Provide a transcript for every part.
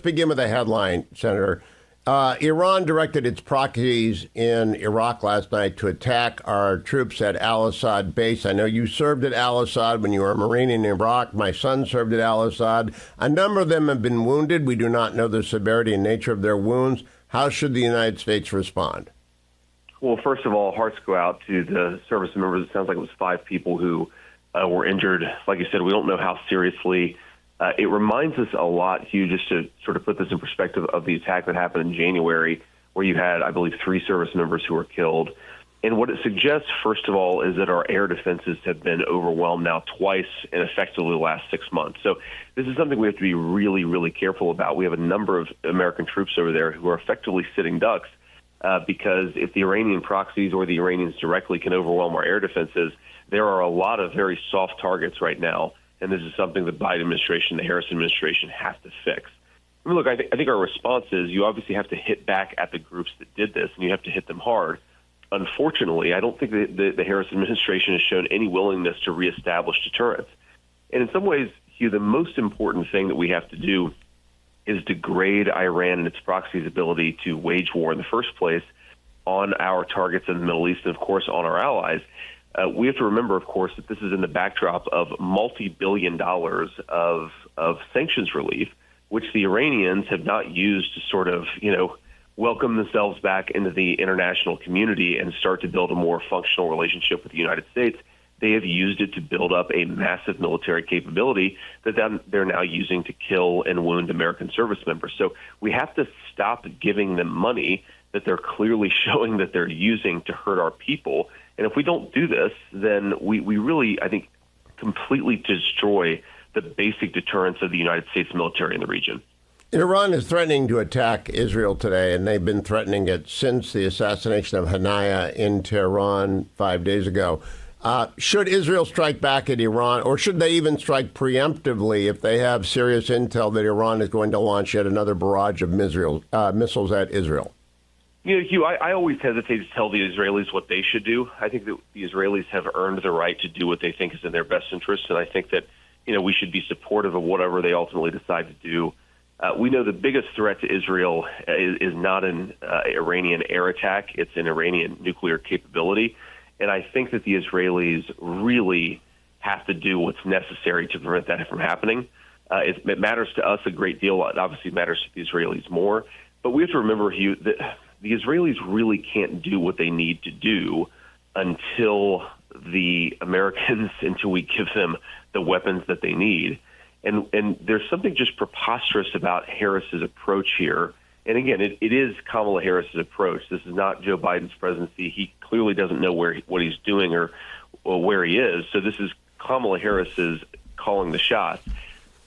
begin with a headline, Senator. Iran directed its proxies in Iraq last night to attack our troops at al-Assad base. I know you served at al-Assad when you were a Marine in Iraq. My son served at al-Assad. A number of them have been wounded. We do not know the severity and nature of their wounds. How should the United States respond? Well, first of all, hearts go out to the service members. It sounds like it was 5 people who were injured. Like you said, we don't know how seriously. It reminds us a lot, Hugh, just to sort of put this in perspective, of the attack that happened in January, where you had, I believe, 3 service members who were killed. And what it suggests, first of all, is that our air defenses have been overwhelmed now twice in effectively the last 6 months. So this is something we have to be really, really careful about. We have a number of American troops over there who are effectively sitting ducks because if the Iranian proxies or the Iranians directly can overwhelm our air defenses, there are a lot of very soft targets right now. And this is something the Biden administration, the Harris administration has to fix. I mean, look, I think our response is you obviously have to hit back at the groups that did this, and you have to hit them hard. Unfortunately, I don't think the Harris administration has shown any willingness to reestablish deterrence. And in some ways, Hugh, the most important thing that we have to do is degrade Iran and its proxies' ability to wage war in the first place on our targets in the Middle East and, of course, on our allies. We have to remember, of course, that this is in the backdrop of multi-billion dollars of sanctions relief, which the Iranians have not used to sort of, welcome themselves back into the international community and start to build a more functional relationship with the United States. They have used it to build up a massive military capability that they're now using to kill and wound American service members. So we have to stop giving them money that they're clearly showing that they're using to hurt our people. And if we don't do this, then we really, I think, completely destroy the basic deterrence of the United States military in the region. Iran is threatening to attack Israel today, and they've been threatening it since the assassination of Haniyeh in Tehran 5 days ago. Should Israel strike back at Iran, or should they even strike preemptively if they have serious intel that Iran is going to launch yet another barrage of missiles at Israel? Hugh, I always hesitate to tell the Israelis what they should do. I think that the Israelis have earned the right to do what they think is in their best interest, and I think that we should be supportive of whatever they ultimately decide to do. We know the biggest threat to Israel is not an Iranian air attack. It's an Iranian nuclear capability. And I think that the Israelis really have to do what's necessary to prevent that from happening. It matters to us a great deal. It obviously matters to the Israelis more. But we have to remember, Hugh, that the Israelis really can't do what they need to do until until we give them the weapons that they need. And there's something just preposterous about Harris's approach here. And again, it is Kamala Harris's approach. This is not Joe Biden's presidency. He clearly doesn't know what he's doing or where he is. So this is Kamala Harris's calling the shots.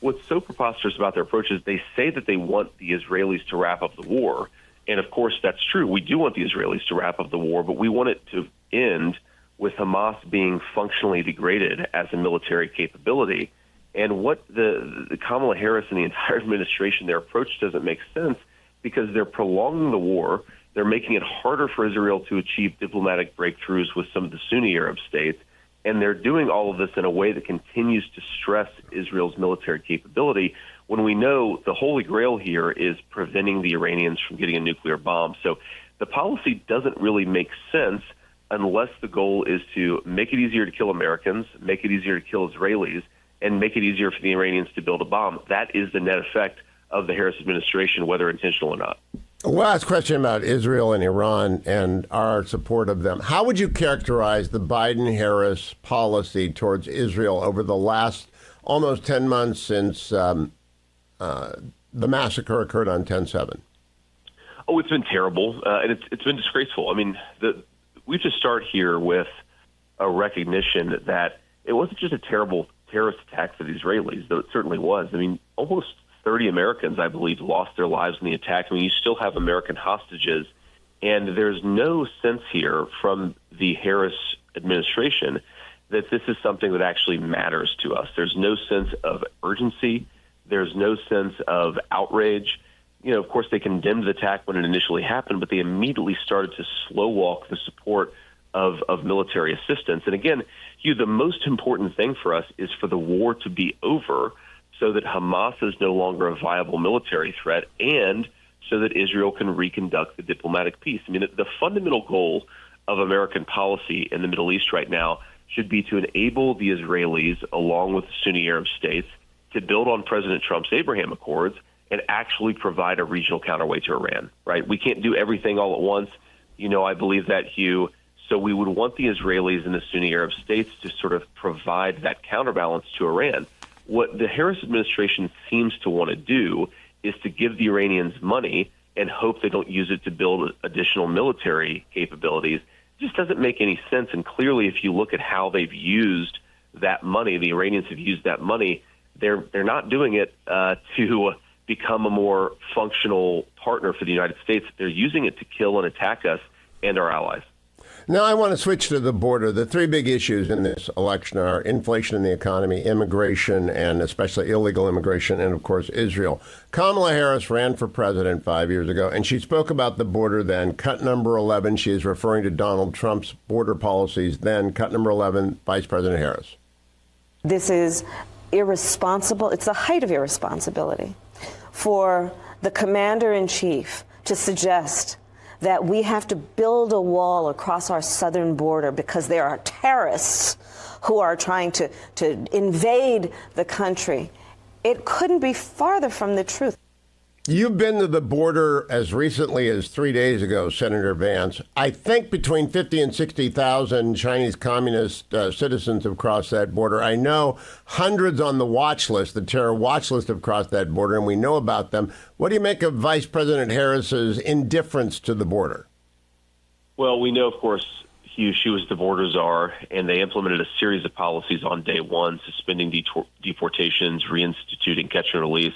What's so preposterous about their approach is they say that they want the Israelis to wrap up the war. And of course, that's true. We do want the Israelis to wrap up the war, but we want it to end with Hamas being functionally degraded as a military capability. And what the Kamala Harris and the entire administration, their approach doesn't make sense because they're prolonging the war. They're making it harder for Israel to achieve diplomatic breakthroughs with some of the Sunni Arab states. And they're doing all of this in a way that continues to stress Israel's military capability when we know the holy grail here is preventing the Iranians from getting a nuclear bomb. So the policy doesn't really make sense unless the goal is to make it easier to kill Americans, make it easier to kill Israelis, and make it easier for the Iranians to build a bomb. That is the net effect of the Harris administration, whether intentional or not. Last question about Israel and Iran and our support of them. How would you characterize the Biden-Harris policy towards Israel over the last almost 10 months since the massacre occurred on 10/7? Oh, it's been terrible, and it's been disgraceful. I mean, we just start here with a recognition that it wasn't just a terrible terrorist attack for the Israelis, though it certainly was. I mean, almost 30 Americans, I believe, lost their lives in the attack. I mean, you still have American hostages, and there's no sense here from the Harris administration that this is something that actually matters to us. There's no sense of urgency. There's no sense of outrage. Of course, they condemned the attack when it initially happened, but they immediately started to slow walk the support of military assistance. And again, Hugh, the most important thing for us is for the war to be over so that Hamas is no longer a viable military threat and so that Israel can reconduct the diplomatic peace. I mean, the fundamental goal of American policy in the Middle East right now should be to enable the Israelis, along with the Sunni Arab states, to build on President Trump's Abraham Accords and actually provide a regional counterweight to Iran, right? We can't do everything all at once. You know, I believe that, Hugh. So we would want the Israelis and the Sunni Arab states to sort of provide that counterbalance to Iran. What the Harris administration seems to want to do is to give the Iranians money and hope they don't use it to build additional military capabilities. It just doesn't make any sense. And clearly, if you look at how they've used that money, the Iranians have used that money, they're not doing it to become a more functional partner for the United States. They're using it to kill and attack us and our allies. Now I want to switch to the border. The three big issues in this election are inflation in the economy, immigration, and especially illegal immigration, and, of course, Israel. Kamala Harris ran for president 5 years ago, and she spoke about the border then. Cut number 11, she is referring to Donald Trump's border policies then. Cut number 11, Vice President Harris. This is irresponsible. It's the height of irresponsibility for the commander-in-chief to suggest that we have to build a wall across our southern border because there are terrorists who are trying to invade the country. It couldn't be farther from the truth. You've been to the border as recently as 3 days ago, Senator Vance. I think between 50 and 60,000 Chinese communist citizens have crossed that border. I know hundreds on the watch list, the terror watch list, have crossed that border, and we know about them. What do you make of Vice President Harris's indifference to the border? Well, we know, of course, Hugh, she was the border czar, and they implemented a series of policies on day one, suspending deportations, reinstituting catch and release,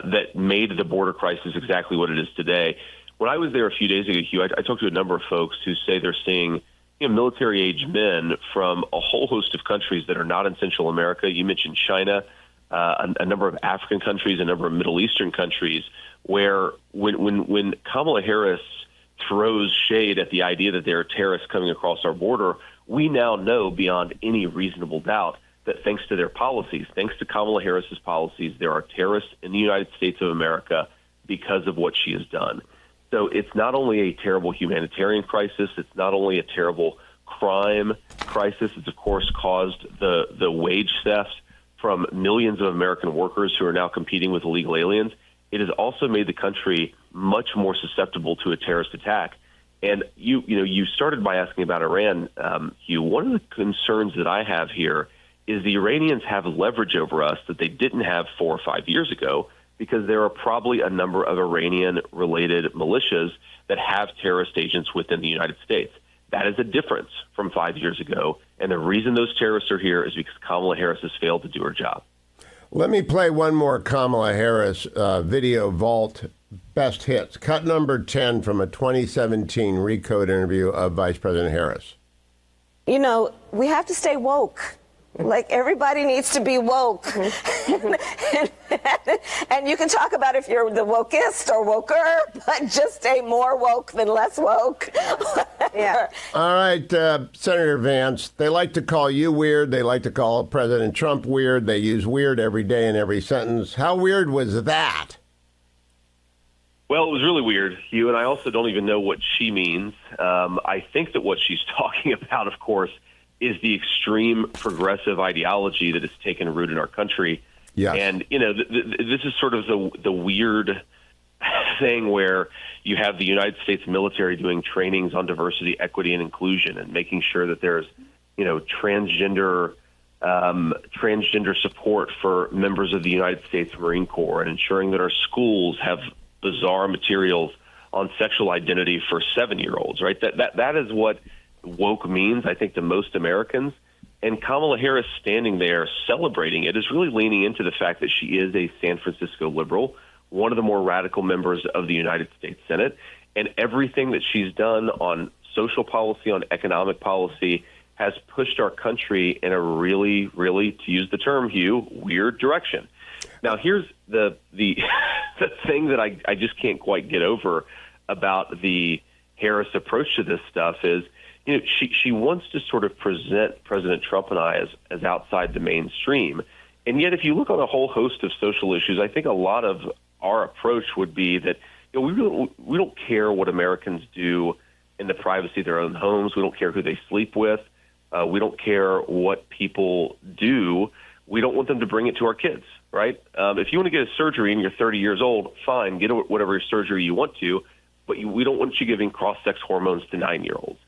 that made the border crisis exactly what it is today. When I was there a few days ago, Hugh, I talked to a number of folks who say they're seeing military-age men from a whole host of countries that are not in Central America. You mentioned China, a number of African countries, a number of Middle Eastern countries, where when Kamala Harris throws shade at the idea that there are terrorists coming across our border, we now know beyond any reasonable doubt that thanks to their policies, thanks to Kamala Harris's policies, there are terrorists in the United States of America because of what she has done. So it's not only a terrible humanitarian crisis, it's not only a terrible crime crisis, it's of course caused the wage theft from millions of American workers who are now competing with illegal aliens. It has also made the country much more susceptible to a terrorist attack. And you started by asking about Iran, Hugh. One of the concerns that I have here is the Iranians have leverage over us that they didn't have 4 or 5 years ago, because there are probably a number of Iranian-related militias that have terrorist agents within the United States. That is a difference from 5 years ago, and the reason those terrorists are here is because Kamala Harris has failed to do her job. Let me play one more Kamala Harris video vault best hits. Cut number 10 from a 2017 Recode interview of Vice President Harris. You know, we have to stay woke. Like, everybody needs to be woke. and you can talk about if you're the wokest or woker, but just stay more woke than less woke. Yeah. All right, Senator Vance, they like to call you weird. They like to call President Trump weird. They use weird every day in every sentence. How weird was that? Well, it was really weird, Hugh, and I also don't even know what she means. I think that what she's talking about, of course, is the extreme progressive ideology that has taken root in our country. Yes. And, this is sort of the weird thing where you have the United States military doing trainings on diversity, equity, and inclusion, and making sure that there's, transgender support for members of the United States Marine Corps, and ensuring that our schools have bizarre materials on sexual identity for 7-year-olds, right? That is what woke means, I think, to most Americans. And Kamala Harris standing there celebrating it is really leaning into the fact that she is a San Francisco liberal, one of the more radical members of the United States Senate. And everything that she's done on social policy, on economic policy, has pushed our country in a really, really, to use the term, Hugh, weird direction. Now, here's the thing that I just can't quite get over about the Harris approach to this stuff is, she wants to sort of present President Trump and I as outside the mainstream. And yet, if you look on a whole host of social issues, I think a lot of our approach would be that we don't care what Americans do in the privacy of their own homes. We don't care who they sleep with. We don't care what people do. We don't want them to bring it to our kids, right? If you want to get a surgery and you're 30 years old, fine, get whatever surgery you want to, but we don't want you giving cross-sex hormones to 9-year-olds.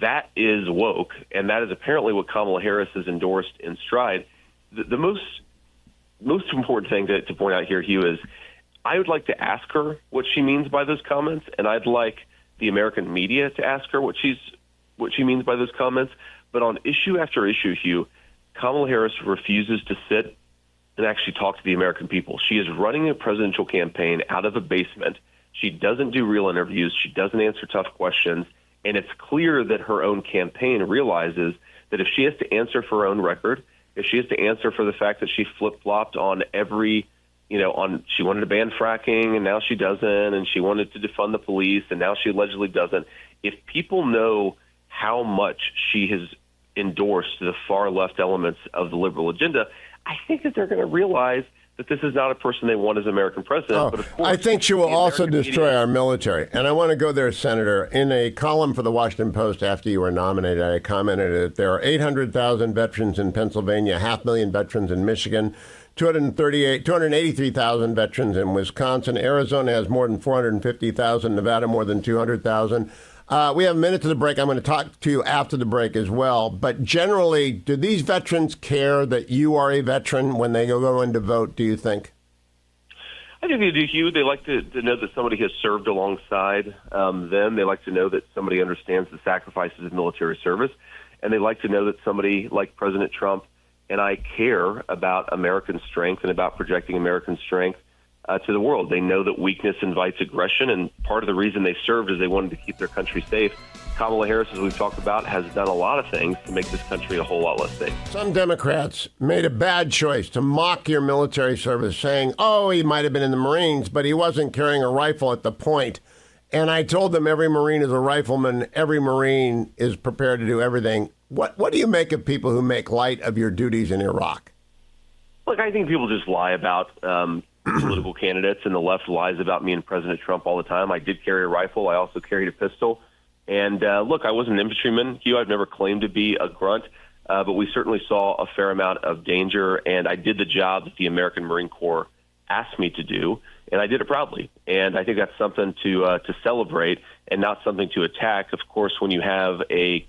That is woke, and that is apparently what Kamala Harris has endorsed in stride. The most important thing to point out here, Hugh, is I would like to ask her what she means by those comments, and I'd like the American media to ask her what she means by those comments. But on issue after issue, Hugh, Kamala Harris refuses to sit and actually talk to the American people. She is running a presidential campaign out of a basement. She doesn't do real interviews. She doesn't answer tough questions. And it's clear that her own campaign realizes that if she has to answer for her own record, if she has to answer for the fact that she flip-flopped on every, she wanted to ban fracking and now she doesn't, and she wanted to defund the police and now she allegedly doesn't. If people know how much she has endorsed the far left elements of the liberal agenda, I think that they're going to realize that this is not a person they want as American president. But of course, I think she will also destroy our military. And I want to go there, Senator. In a column for the Washington Post after you were nominated, I commented that there are 800,000 veterans in Pennsylvania, 500,000 veterans in Michigan, 283,000 veterans in Wisconsin. Arizona has more than 450,000, Nevada more than 200,000. We have a minute to the break. I'm going to talk to you after the break as well. But generally, do these veterans care that you are a veteran when they go in to vote, do you think? I think they do, Hugh. They like to know that somebody has served alongside them. They like to know that somebody understands the sacrifices of military service. And they like to know that somebody like President Trump and I care about American strength and about projecting American strength to the world. They know that weakness invites aggression, and part of the reason they served is they wanted to keep their country safe. Kamala Harris, as we've talked about, has done a lot of things to make this country a whole lot less safe. Some Democrats made a bad choice to mock your military service, saying, oh, he might have been in the Marines, but he wasn't carrying a rifle at the point. And I told them every Marine is a rifleman. Every Marine is prepared to do everything. What do you make of people who make light of your duties in Iraq? Look, I think people just lie about political candidates, and the left lies about me and President Trump all the time. I did carry a rifle. I also carried a pistol. And look, I was an infantryman, Hugh. I've never claimed to be a grunt, but we certainly saw a fair amount of danger, and I did the job that the American Marine Corps asked me to do, and I did it proudly. And I think that's something to celebrate and not something to attack. Of course, when you have a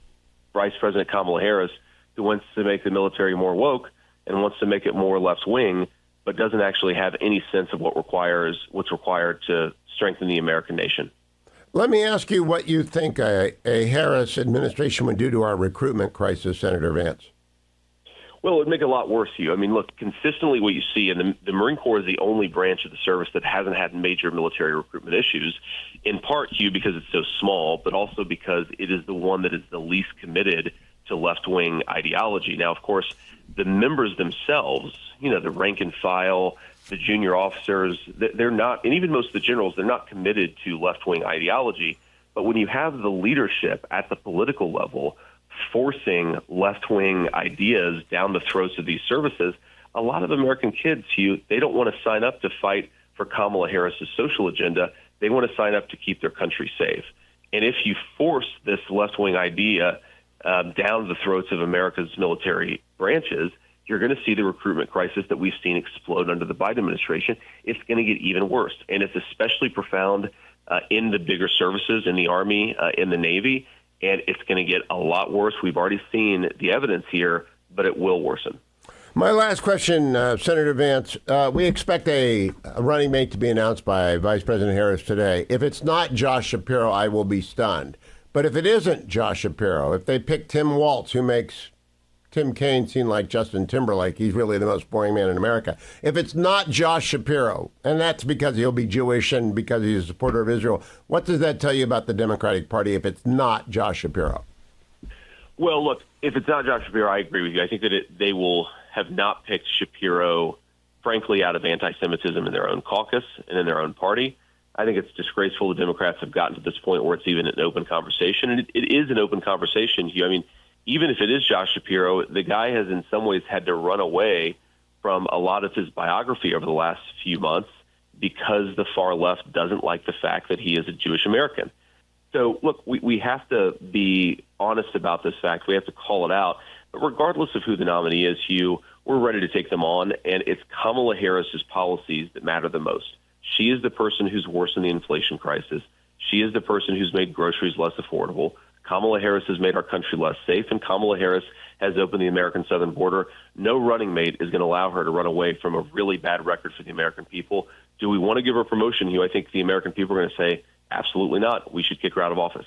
Vice President Kamala Harris who wants to make the military more woke and wants to make it more left-wing, but doesn't actually have any sense of what's required to strengthen the American nation. Let me ask you what you think a Harris administration would do to our recruitment crisis, Senator Vance. Well, it would make it a lot worse, Hugh. I mean, look, consistently what you see, and the Marine Corps is the only branch of the service that hasn't had major military recruitment issues, in part, Hugh, because it's so small, but also because it is the one that is the least committed to left-wing ideology. Now, of course, the members themselves, the rank and file, the junior officers, they're not, and even most of the generals, they're not committed to left-wing ideology. But when you have the leadership at the political level forcing left-wing ideas down the throats of these services, a lot of American kids, Hugh, they don't want to sign up to fight for Kamala Harris's social agenda. They want to sign up to keep their country safe. And if you force this left-wing idea down the throats of America's military branches, you're going to see the recruitment crisis that we've seen explode under the Biden administration. It's going to get even worse. And it's especially profound in the bigger services, in the Army, in the Navy, and it's going to get a lot worse. We've already seen the evidence here, but it will worsen. My last question, Senator Vance. We expect a running mate to be announced by Vice President Harris today. If it's not Josh Shapiro, I will be stunned. But if it isn't Josh Shapiro, if they pick Tim Walz, who makes Tim Kaine seem like Justin Timberlake, he's really the most boring man in America. If it's not Josh Shapiro, and that's because he'll be Jewish and because he's a supporter of Israel, what does that tell you about the Democratic Party if it's not Josh Shapiro? Well, look, if it's not Josh Shapiro, I agree with you. I think that they will have not picked Shapiro, frankly, out of anti-Semitism in their own caucus and in their own party. I think it's disgraceful the Democrats have gotten to this point where it's even an open conversation. And it is an open conversation, Hugh. I mean, even if it is Josh Shapiro, the guy has in some ways had to run away from a lot of his biography over the last few months because the far left doesn't like the fact that he is a Jewish American. So, look, we have to be honest about this fact. We have to call it out. But regardless of who the nominee is, Hugh, we're ready to take them on, and it's Kamala Harris's policies that matter the most. She is the person who's worsened the inflation crisis. She is the person who's made groceries less affordable. Kamala Harris has made our country less safe, and Kamala Harris has opened the American southern border. No running mate is going to allow her to run away from a really bad record for the American people. Do we want to give her promotion, Hugh? I think the American people are going to say, absolutely not. We should kick her out of office.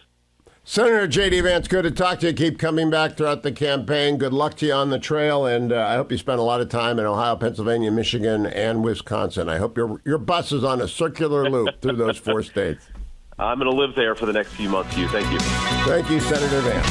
Senator J.D. Vance, good to talk to you. Keep coming back throughout the campaign. Good luck to you on the trail, and I hope you spend a lot of time in Ohio, Pennsylvania, Michigan, and Wisconsin. I hope your bus is on a circular loop through those 4 states. I'm going to live there for the next few months, Hugh. Thank you. Thank you, Senator Vance.